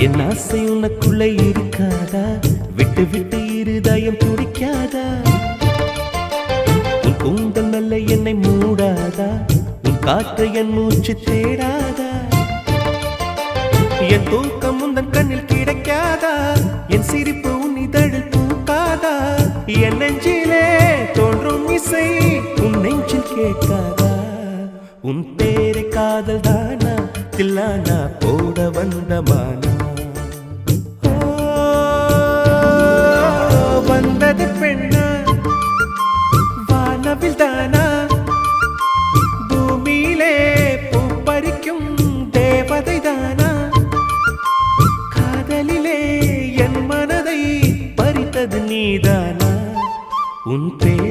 என் ஆசை உனக்குள்ளே இருக்காதா? விட்டு விட்டு இருதயம் துடிக்காதா? உன் கூந்தல் நல்ல என்னை மூடாதா? உன் காற்று என் மூச்சு தேடாதா? என் தூக்கம் உந்தன் கண்ணில் கிடைக்காதா? என் சிரிப்பு உன் இதழில் பூக்காதா? என் நெஞ்சிலே தோன்றும் இசை உன் நெஞ்சில் கேட்காதா? உன் பேரை காதல் தானா தில்லானா போட வந்த மானா? வந்தது பெண்ணா வானவில் தானா? பூமியிலே பூ பறிக்கும் தேவதை தானா? காதலிலே என் மனதை பறித்தது நீதானா? உன் பேர்